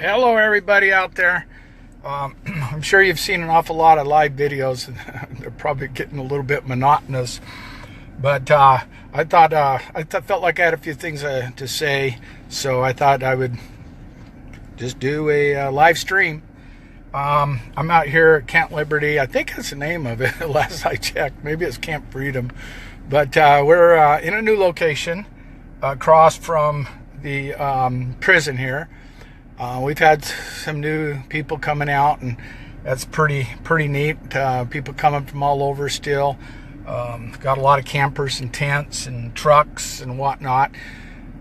Hello everybody out there. I'm sure you've seen an awful lot of live videos. They're probably getting a little bit monotonous, but I felt like I had a few things to say, so I thought I would just do a live stream. I'm out here at Camp Liberty. I think that's the name of it last I checked. Maybe it's Camp Freedom, but we're in a new location across from the prison here. We've had some new people coming out, and that's pretty neat. People coming from all over still. Got a lot of campers and tents and trucks and whatnot.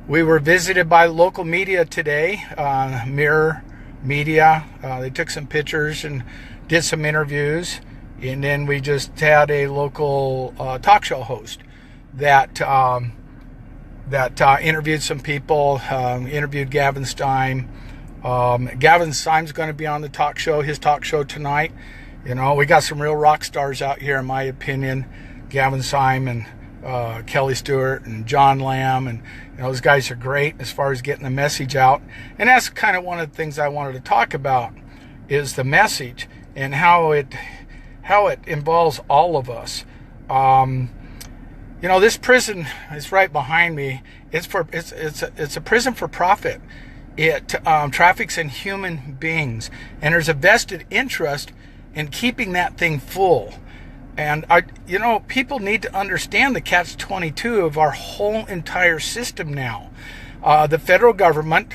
We were visited by local media today, Mirror Media. They took some pictures and did some interviews, and then we just had a local talk show host that interviewed some people. Interviewed Gavin Stein. Gavin Stein's going to be on the talk show, his talk show tonight. You know, we got some real rock stars out here, in my opinion. Gavin Stein and Kelly Stewart and John Lamb, and those guys are great as far as getting the message out. And that's kind of one of the things I wanted to talk about, is the message and how it involves all of us. This prison is right behind me. It's a prison for profit. It traffics in human beings, and there's a vested interest in keeping that thing full. And people need to understand the catch-22 of our whole entire system now. The federal government,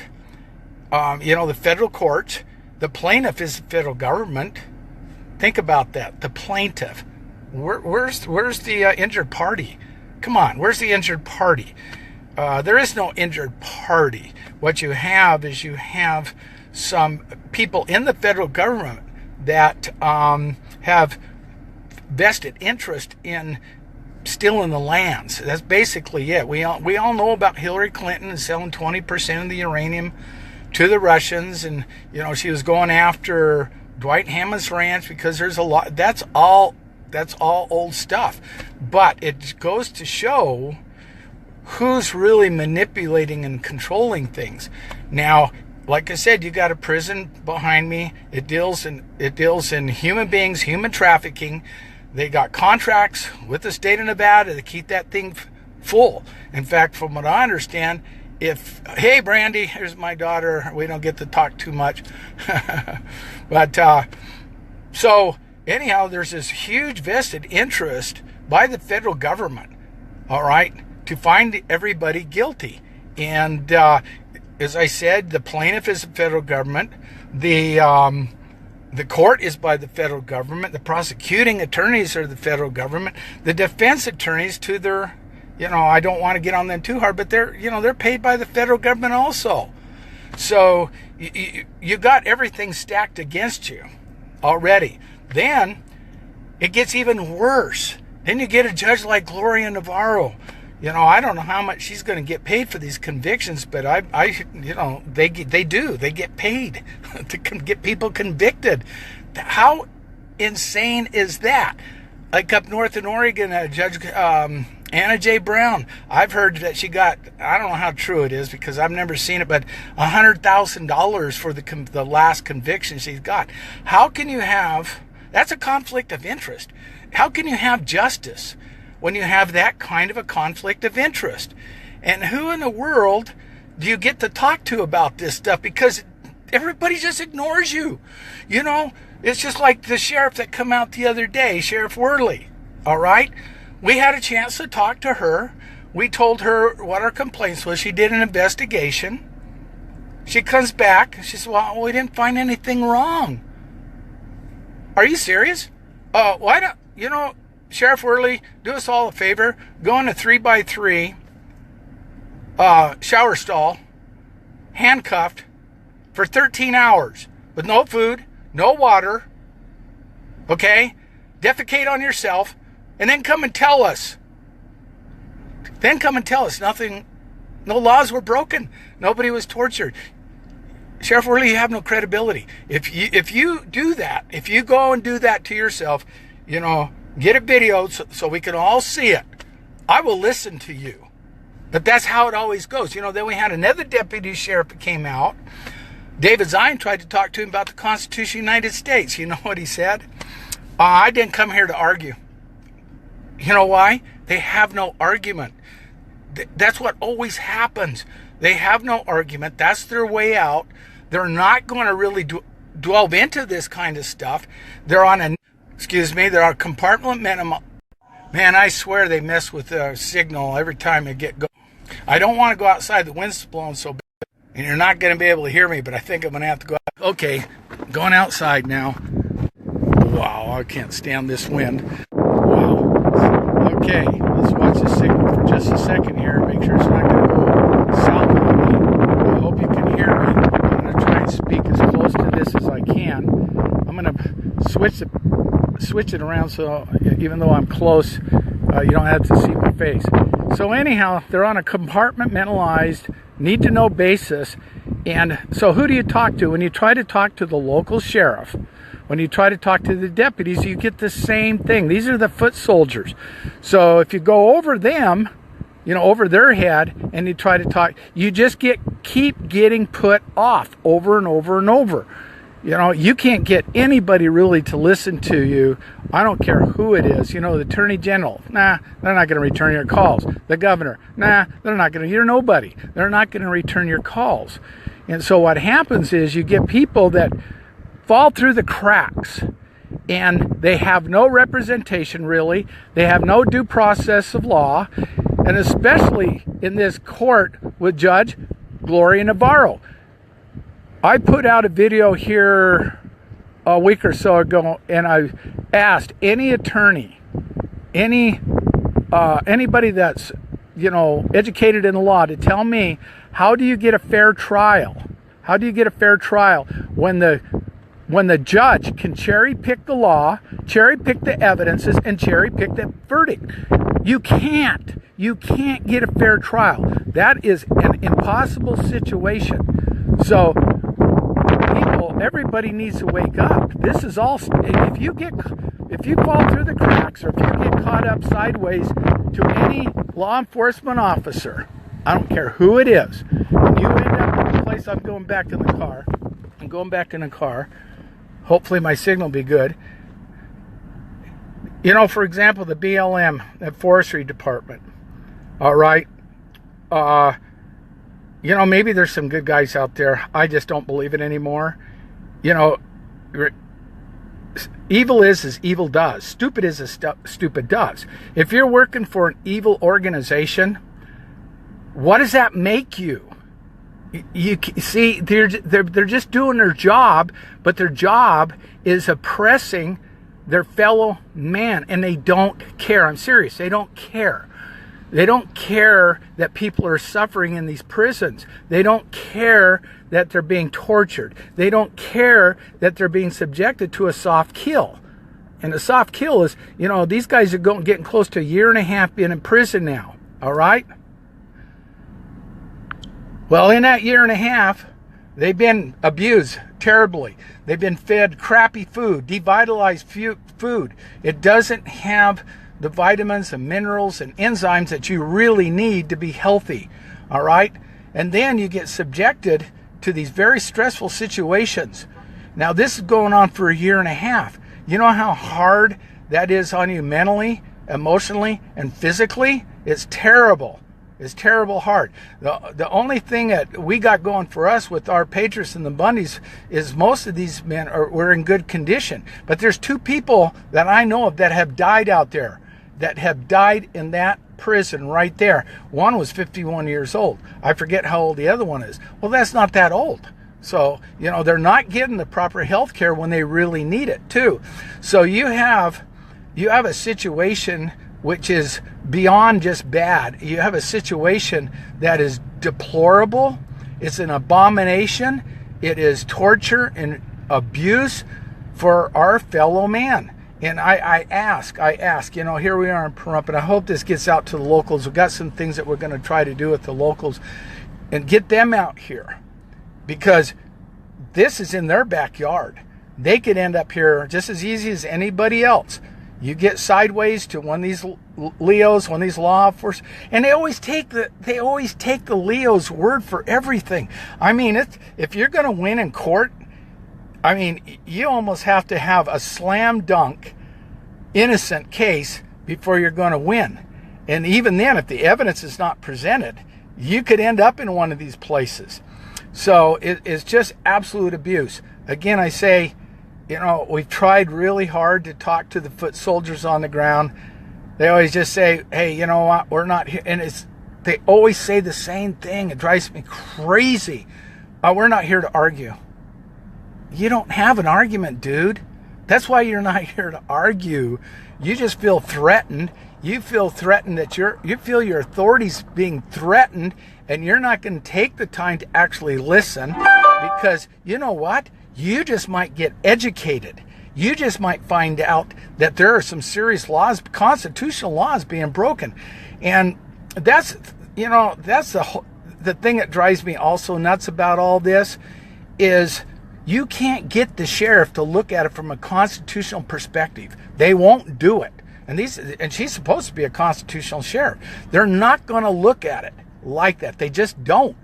the federal courts, the plaintiff is the federal government. Think about that. The plaintiff. Where's the injured party? Come on, where's the injured party? There is no injured party. What you have is some people in the federal government that have vested interest in stealing the lands. That's basically it. We all know about Hillary Clinton selling 20% of the uranium to the Russians, and she was going after Dwight Hammond's ranch because there's a lot. That's all old stuff. But it goes to show who's really manipulating and controlling things. Now, like I said, you got a prison behind me. It deals in human beings, human trafficking. They got contracts with the state of Nevada to keep that thing full. In fact, from what I understand, hey Brandy, here's my daughter. We don't get to talk too much, but so anyhow, there's this huge vested interest by the federal government. All right. To find everybody guilty. And as I said, the plaintiff is the federal government. The court is by the federal government. The prosecuting attorneys are the federal government. The defense attorneys, to their, I don't want to get on them too hard, but they're paid by the federal government also. So you got everything stacked against you already. Then it gets even worse. Then you get a judge like Gloria Navarro. I don't know how much she's going to get paid for these convictions, but they get paid to get people convicted. How insane is that? Like up north in Oregon, Judge Anna J. Brown, I've heard that she got, I don't know how true it is because I've never seen it, but $100,000 for the last conviction she's got. How can you have, that's a conflict of interest. How can you have justice when you have that kind of a conflict of interest? And who in the world do you get to talk to about this stuff? Because everybody just ignores you. It's just like the sheriff that come out the other day, Sheriff Worley. All right? We had a chance to talk to her. We told her what our complaints was. She did an investigation. She comes back. She says, well, we didn't find anything wrong. Are you serious? Why don't, Sheriff Worley, do us all a favor. Go in a 3x3 shower stall, handcuffed for 13 hours with no food, no water, okay? Defecate on yourself, and then come and tell us. Nothing, no laws were broken. Nobody was tortured. Sheriff Worley, you have no credibility. If you do that, if you go and do that to yourself, get it videoed so we can all see it, I will listen to you. But that's how it always goes. Then we had another deputy sheriff that came out David Zion tried to talk to him about the Constitution of the United States. You know what he said? I didn't come here to argue. You know why? They have no argument. That's what always happens. They have no argument. That's their way out. They're not going to really delve into this kind of stuff. They're on a compartment minimum. Man, I swear they mess with the signal every time they get going. I don't want to go outside. The wind's blowing so bad. And you're not going to be able to hear me, but I think I'm going to have to go out. Okay, going outside now. Wow, I can't stand this wind. Wow. Okay, let's watch the signal for just a second here. Make sure it's not going to go south on me. I hope you can hear me. I'm going to try and speak as close to this as I can. I'm going to switch it around so even though I'm close, you don't have to see my face. So anyhow, they're on a compartmentalized, need-to-know basis. And so who do you talk to? When you try to talk to the local sheriff, when you try to talk to the deputies, you get the same thing. These are the foot soldiers. So if you go over them, over their head, and you try to talk, you just keep getting put off over and over and over. You can't get anybody really to listen to you. I don't care who it is. The Attorney General, nah, they're not going to return your calls. The governor, nah, they're not going to. You're nobody. They're not going to return your calls. And so what happens is you get people that fall through the cracks, and they have no representation really. They have no due process of law, and especially in this court with Judge Gloria Navarro. I put out a video here a week or so ago, and I asked any attorney, anybody that's educated in the law to tell me, how do you get a fair trial? How do you get a fair trial when the judge can cherry pick the law, cherry pick the evidences, and cherry pick the verdict? You can't get a fair trial. That is an impossible situation. So everybody needs to wake up. This is all, if you fall through the cracks, or if you get caught up sideways to any law enforcement officer, I don't care who it is, and you end up in the place. I'm going back in the car. Hopefully my signal will be good. For example, the BLM, the Forestry Department. All right. Maybe there's some good guys out there. I just don't believe it anymore. Evil is as evil does. Stupid is as stupid does. If you're working for an evil organization, what does that make you? You see, they're just doing their job, but their job is oppressing their fellow man, and they don't care. I'm serious. They don't care. They don't care that people are suffering in these prisons. They don't care that they're being tortured. They don't care that they're being subjected to a soft kill. And a soft kill is, these guys are getting close to 1.5 years being in prison now. All right? Well, in that 1.5 years, they've been abused terribly. They've been fed crappy food, devitalized food. It doesn't have the vitamins and minerals and enzymes that you really need to be healthy. All right? And then you get subjected to these very stressful situations. Now, this is going on for 1.5 years. You know how hard that is on you mentally, emotionally, and physically? It's terrible. It's terrible hard. The only thing that we got going for us with our patriots and the Bundys is most of these men were in good condition. But there's 2 people that I know of that have died out there, that have died in that prison right there. One was 51 years old. I forget how old the other one is. Well, that's not that old. So, they're not getting the proper health care when they really need it, too. So you have a situation which is beyond just bad. You have a situation that is deplorable. It's an abomination. It is torture and abuse for our fellow man. And I ask, here we are in Pahrump, and I hope this gets out to the locals. We've got some things that we're going to try to do with the locals and get them out here, because this is in their backyard. They could end up here just as easy as anybody else. You get sideways to one of these Leos, one of these law enforcement, and they always take the Leo's word for everything. I mean, if you're going to win in court, I mean, you almost have to have a slam dunk, innocent case before you're going to win. And even then, if the evidence is not presented, you could end up in one of these places. So it's just absolute abuse. Again, I say, we've tried really hard to talk to the foot soldiers on the ground. They always just say, hey, you know what, we're not here. And they always say the same thing. It drives me crazy. We're not here to argue. You don't have an argument, dude. That's why you're not here to argue. You just feel threatened. You feel threatened that you feel your authorities being threatened, and you're not going to take the time to actually listen, because you know what? You just might get educated. You just might find out that there are some serious laws, constitutional laws being broken. And that's the thing that drives me also nuts about all this is you can't get the sheriff to look at it from a constitutional perspective. They won't do it. And she's supposed to be a constitutional sheriff. They're not going to look at it like that. They just don't.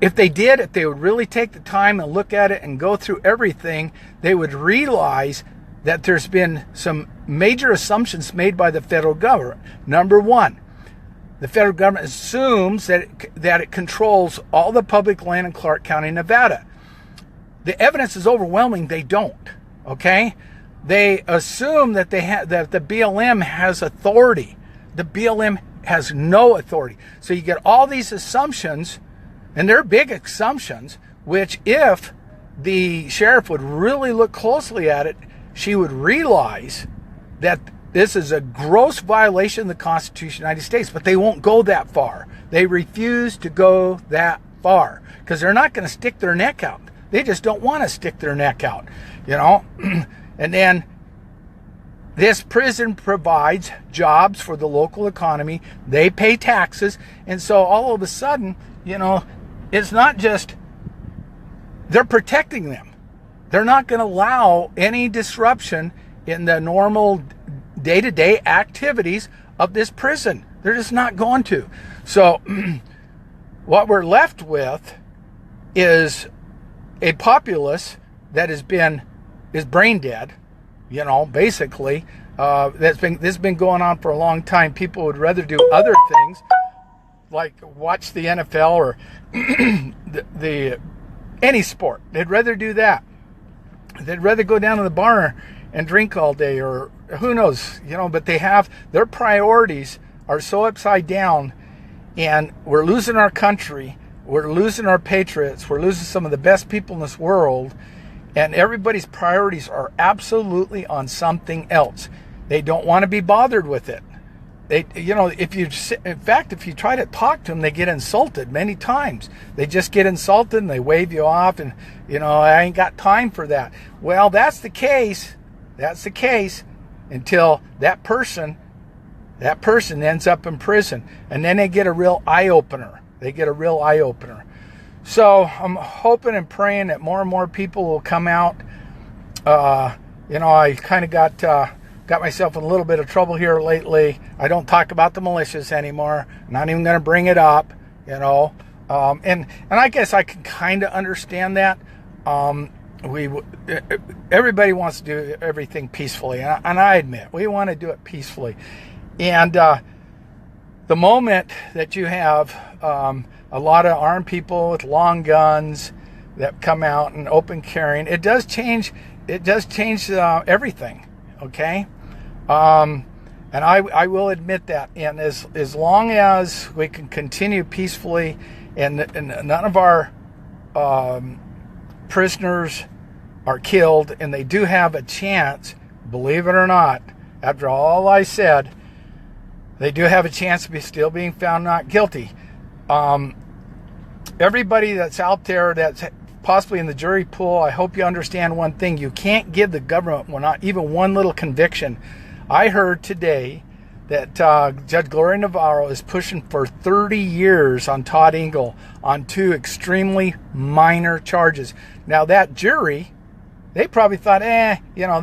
If they did, if they would really take the time and look at it and go through everything, they would realize that there's been some major assumptions made by the federal government. Number one, the federal government assumes that it controls all the public land in Clark County, Nevada. The evidence is overwhelming. They don't. Okay? They assume that that the BLM has authority. The BLM has no authority. So you get all these assumptions, and they're big assumptions, which if the sheriff would really look closely at it, she would realize that this is a gross violation of the Constitution of the United States. But they won't go that far. They refuse to go that far because they're not going to stick their neck out. They just don't want to stick their neck out, And then this prison provides jobs for the local economy. They pay taxes. And so all of a sudden, it's not just they're protecting them. They're not going to allow any disruption in the normal day-to-day activities of this prison. They're just not going to. So what we're left with is a populace that is brain dead, basically. This has been going on for a long time. People would rather do other things, like watch the NFL or any sport. They'd rather do that. They'd rather go down to the bar and drink all day, or who knows, but their priorities are so upside down, and we're losing our country. We're losing our patriots. We're losing some of the best people in this world. And everybody's priorities are absolutely on something else. They don't want to be bothered with it. If you try to talk to them, they get insulted many times. They just get insulted and they wave you off and, I ain't got time for that. Well, that's the case. That's the case until that person ends up in prison. And then they get a real eye-opener. So I'm hoping and praying that more and more people will come out. I kind of got myself in a little bit of trouble here lately. I don't talk about the militias anymore. I'm not even going to bring it up, And I guess I can kind of understand that. Everybody wants to do everything peacefully, and I admit we want to do it peacefully. And the moment that you have a lot of armed people with long guns that come out and open carrying, it does change everything. Okay, and I will admit that. And as long as we can continue peacefully, and none of our prisoners are killed, and they do have a chance, believe it or not, after all I said, they do have a chance of still being found not guilty. Everybody that's out there that's possibly in the jury pool, I hope you understand one thing. You can't give the government not even one little conviction. I heard today that Judge Gloria Navarro is pushing for 30 years on Todd Engel on 2 extremely minor charges. Now that jury they probably thought,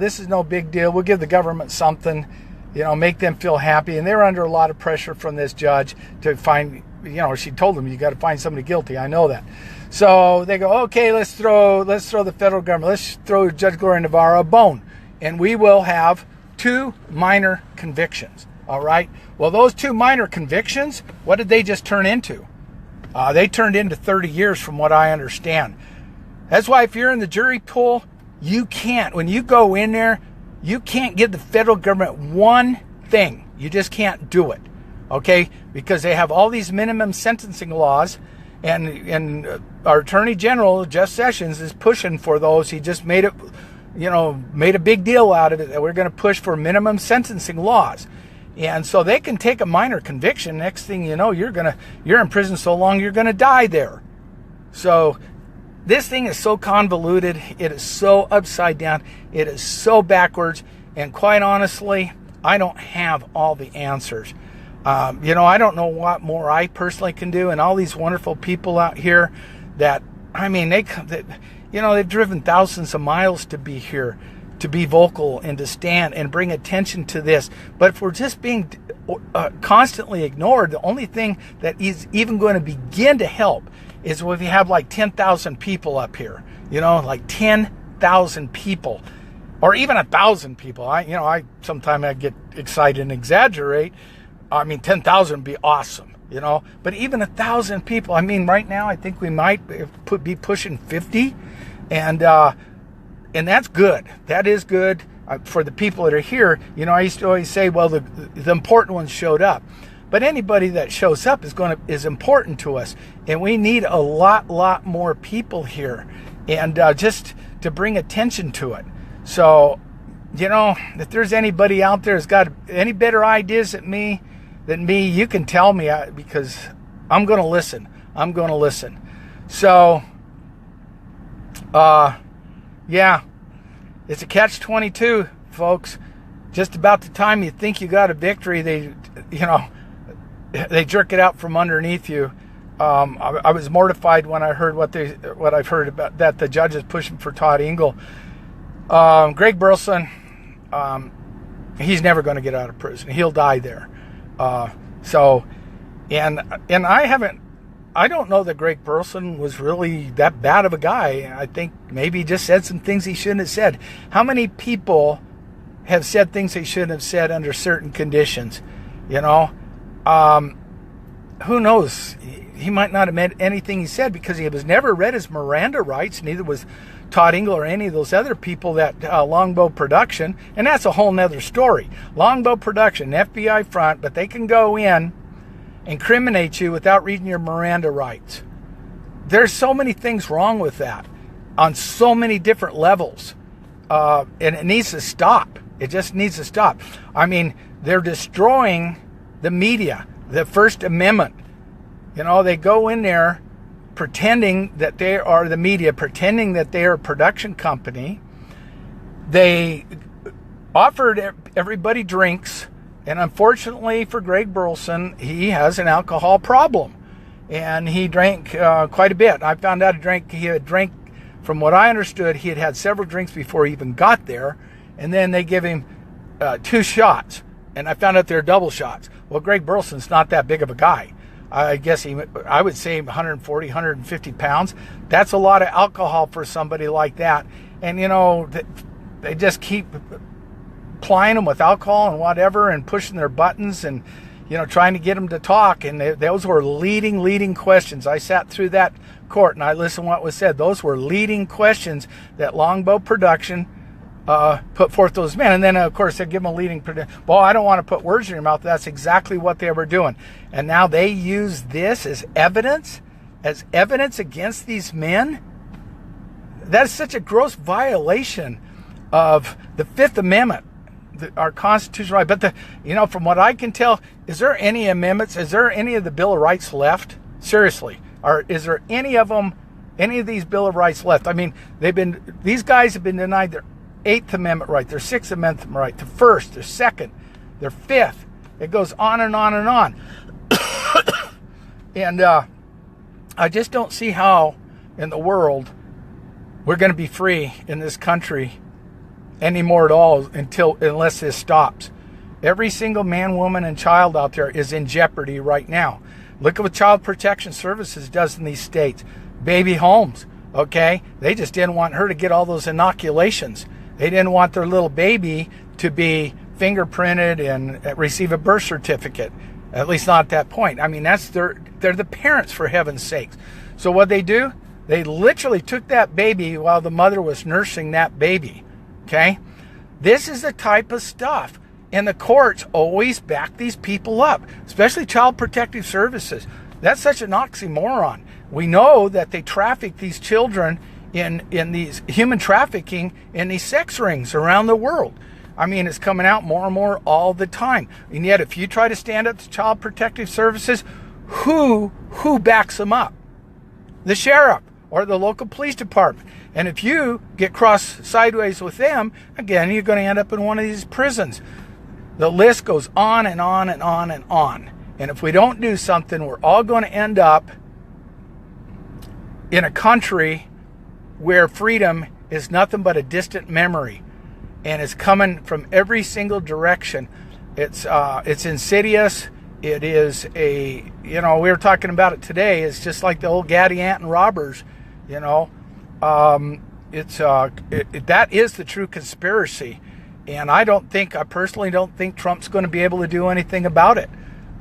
this is no big deal. We'll give the government something, make them feel happy. And they were under a lot of pressure from this judge to find, she told them, you got to find somebody guilty. I know that. So they go, okay, let's throw the federal government, let's throw Judge Gloria Navarro a bone, and we will have 2 minor convictions. All right. Well, those 2 minor convictions, what did they just turn into? They turned into 30 years from what I understand. That's why if you're in the jury pool, you can't, when you go in there, you can't give the federal government one thing. You just can't do it. Okay? Because they have all these minimum sentencing laws, and our Attorney General, Jeff Sessions, is pushing for those. He just made it, made a big deal out of it that we're going to push for minimum sentencing laws. And so they can take a minor conviction. Next thing you know, you're in prison so long you're gonna die there. So this thing is so convoluted. It is so upside down. It is so backwards. And quite honestly, I don't have all the answers. I don't know what more I personally can do. And all these wonderful people out here that, they've driven thousands of miles to be here, to be vocal and to stand and bring attention to this. But if we're just being constantly ignored, the only thing that is even going to begin to help is if you have like 10,000 people up here, like 10,000 people, or even 1,000 people. I sometimes I get excited and exaggerate. 10,000 would be awesome, but even 1,000 people. Right now I think we might be pushing 50, and that's good. That is good for the people that are here. I used to always say, well, the important ones showed up. But anybody that shows up is important to us. And we need a lot more people here. And just to bring attention to it. So, if there's anybody out there who's got any better ideas than me, you can tell me, because I'm going to listen. So, yeah, it's a catch-22, folks. Just about the time you think you got a victory, they jerk it out from underneath you. I was mortified when I heard what I've heard about that the judge is pushing for Todd Engel. Greg Burleson, he's never going to get out of prison. He'll die there. I don't know that Greg Burleson was really that bad of a guy. I think maybe he just said some things he shouldn't have said. How many people have said things they shouldn't have said under certain conditions? Who knows? He might not have meant anything he said, because he was never read his Miranda rights. Neither was Todd Engel or any of those other people that Longbow Production. And that's a whole nother story. Longbow Production, FBI front, but they can go in, incriminate you without reading your Miranda rights. There's so many things wrong with that on so many different levels. And it needs to stop. It just needs to stop. They're destroying the media, the First Amendment. They go in there pretending that they are the media, pretending that they are a production company. They offered everybody drinks. And unfortunately for Greg Burleson, he has an alcohol problem. And he drank quite a bit. I found out he had drank, from what I understood, he had had several drinks before he even got there. And then they give him 2 shots. And I found out they're double shots. Well, Greg Burleson's not that big of a guy. I guess I would say 140, 150 pounds. That's a lot of alcohol for somebody like that. And, they just keep plying them with alcohol and whatever, and pushing their buttons and, trying to get them to talk. And those were leading questions. I sat through that court and I listened to what was said. Those were leading questions that Longbow Production put forth those men. And then, of course, they give them a leading... Well, I don't want to put words in your mouth. That's exactly what they were doing. And now they use this as evidence against these men. That is such a gross violation of the Fifth Amendment, our constitutional right. But from what I can tell, is there any amendments? Is there any of the Bill of Rights left? Seriously, is there any of these Bill of Rights left? These guys have been denied their 8th Amendment right, their 6th Amendment right, their 1st, their 2nd, their 5th. It goes on and on and on. And I just don't see how in the world we're going to be free in this country anymore at all unless this stops. Every single man, woman, and child out there is in jeopardy right now. Look at what Child Protection Services does in these states. Baby homes, okay? They just didn't want her to get all those inoculations. They didn't want their little baby to be fingerprinted and receive a birth certificate. At least not at that point. I mean, they're the parents, for heaven's sakes. So what they do? They literally took that baby while the mother was nursing that baby. Okay? This is the type of stuff. And the courts always back these people up, especially Child Protective Services. That's such an oxymoron. We know that they traffic these children in these human trafficking in these sex rings around the world. I mean, it's coming out more and more all the time. And yet, if you try to stand up to Child Protective Services, who backs them up? The sheriff or the local police department. And if you get crossed sideways with them, again, you're going to end up in one of these prisons. The list goes on and on and on and on. And if we don't do something, we're all going to end up in a country where freedom is nothing but a distant memory. And it's coming from every single direction. It's insidious. It is we were talking about it today. It's just like the old Gaddy Ant and robbers, that is the true conspiracy. And I personally don't think Trump's going to be able to do anything about it.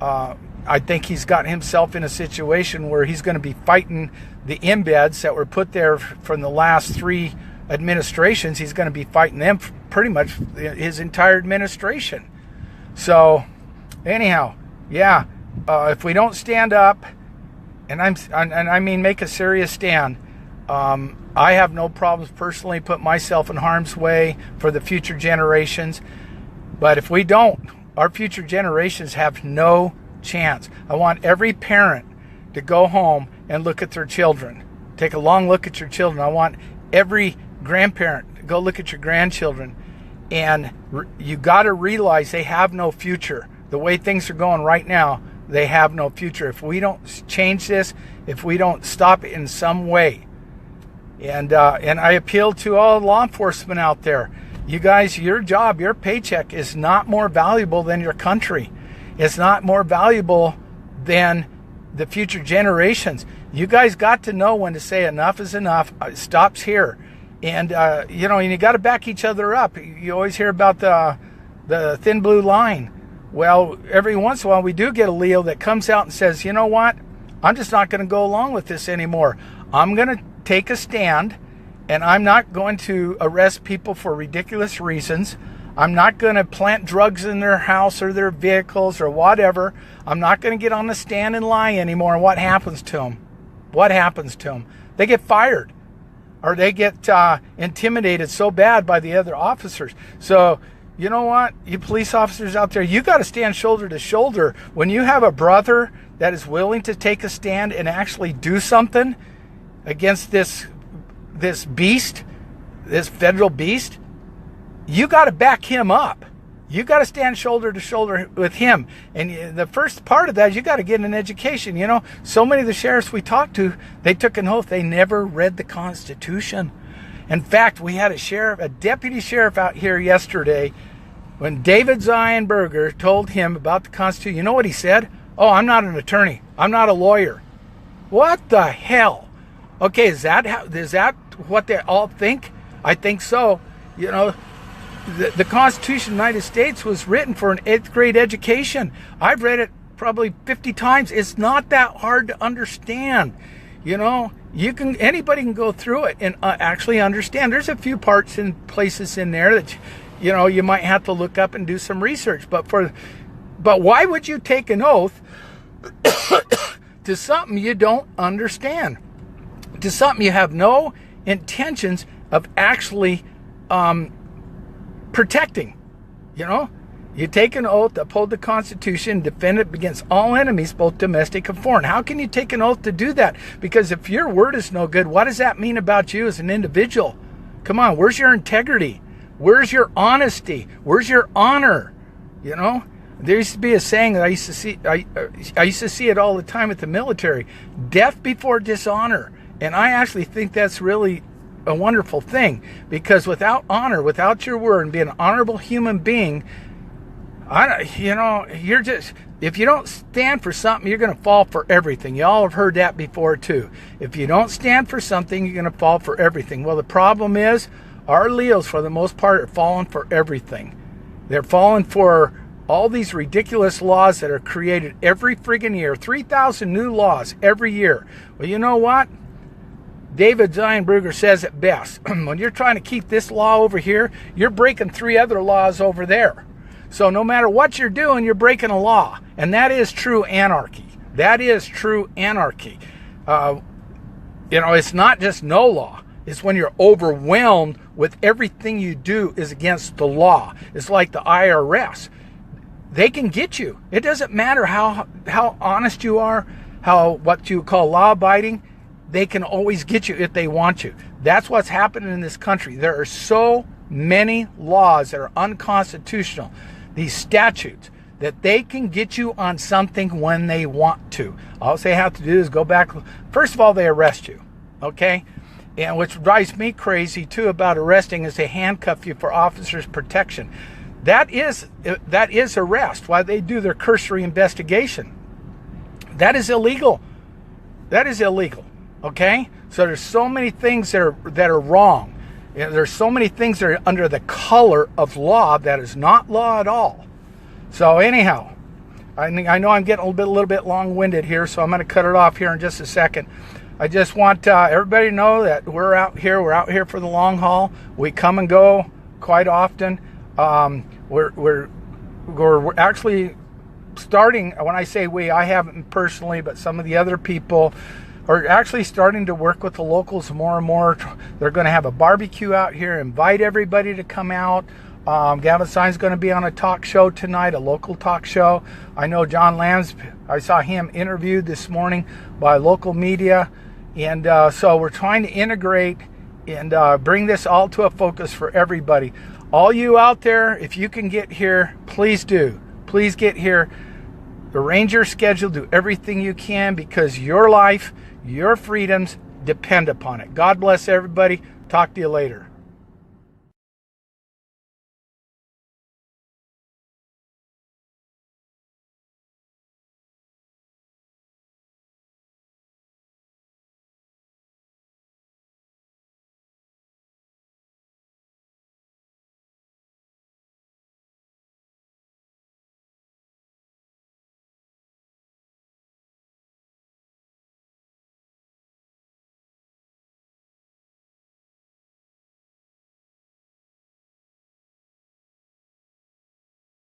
I think he's gotten himself in a situation where he's going to be fighting the embeds that were put there from the last 3 administrations. He's going to be fighting them pretty much his entire administration. So anyhow, yeah, if we don't stand up, and I mean make a serious stand, I have no problems personally putting myself in harm's way for the future generations. But if we don't, our future generations have no chance. I want every parent to go home and look at their children. Take a long look at your children. I want every grandparent to go look at your grandchildren. And you got to realize they have no future. The way things are going right now, they have no future. If we don't change this, if we don't stop it in some way, and I appeal to all law enforcement out there, you guys, your job, your paycheck is not more valuable than your country. It's not more valuable than the future generations. You guys got to know when to say enough is enough. It stops here. And, and you got to back each other up. You always hear about the thin blue line. Well, every once in a while we do get a Leo that comes out and says, you know what? I'm just not going to go along with this anymore. I'm going to take a stand, and I'm not going to arrest people for ridiculous reasons. I'm not going to plant drugs in their house or their vehicles or whatever. I'm not going to get on the stand and lie anymore. And what happens to them? What happens to them? They get fired, or they get intimidated so bad by the other officers. So, you know what? You police officers out there, you got to stand shoulder to shoulder. When you have a brother that is willing to take a stand and actually do something against this beast, this federal beast, you got to back him up. You got to stand shoulder to shoulder with him. And the first part of that is you got to get an education. So many of the sheriffs we talked to, they took an oath. They never read the Constitution. In fact, we had a deputy sheriff out here yesterday. When David Zionberger told him about the Constitution, you know what he said? Oh, I'm not an attorney. I'm not a lawyer. What the hell? Okay, is that what they all think? I think so. The Constitution of the United States was written for an 8th grade education. I've read it probably 50 times. It's not that hard to understand. Anybody can go through it and actually understand. There's a few parts and places in there that you might have to look up and do some research. But why would you take an oath to something you don't understand? To something you have no intentions of actually protecting? You take an oath to uphold the Constitution and defend it against all enemies, both domestic and foreign. How can you take an oath to do that? Because if your word is no good, what does that mean about you as an individual? Come on, where's your integrity? Where's your honesty? Where's your honor? There used to be a saying that I used to see it all the time at the military: death before dishonor. And I actually think that's really a wonderful thing, because without honor, without your word and being an honorable human being, you're just, if you don't stand for something, you're going to fall for everything. You all have heard that before too. If you don't stand for something, you're going to fall for everything. Well, the problem is our Leos, for the most part, are falling for everything. They're falling for all these ridiculous laws that are created every friggin' year. 3,000 new laws every year. Well, you know what? David Zeinberger says it best. When you're trying to keep this law over here, you're breaking 3 other laws over there. So no matter what you're doing, you're breaking a law. And that is true anarchy. That is true anarchy. It's not just no law. It's when you're overwhelmed with everything you do is against the law. It's like the IRS. They can get you. It doesn't matter how honest you are, what you call law-abiding. They can always get you if they want you. That's what's happening in this country. There are so many laws that are unconstitutional, these statutes, that they can get you on something when they want to. All they have to do is go back. First of all, they arrest you, okay? And which drives me crazy too about arresting is they handcuff you for officers' protection. That is arrest while they do their cursory investigation. That is illegal. That is illegal. Okay? So there's so many things that are wrong. There's so many things that are under the color of law that is not law at all. So anyhow, I know I'm getting a little bit long-winded here, so I'm going to cut it off here in just a second. I just want everybody to know that we're out here. We're out here for the long haul. We come and go quite often. We're actually starting. When I say we, I haven't personally, but some of the other people are actually starting to work with the locals more and more. They're going to have a barbecue out here, invite everybody to come out. Gavin Stein's going to be on a talk show tonight, a local talk show. I know John Lamb's, I saw him interviewed this morning by local media. And so we're trying to integrate and bring this all to a focus for everybody. All you out there, if you can get here, please do. Please get here. Arrange your schedule. Do everything you can, because your life, your freedoms depend upon it. God bless everybody. Talk to you later.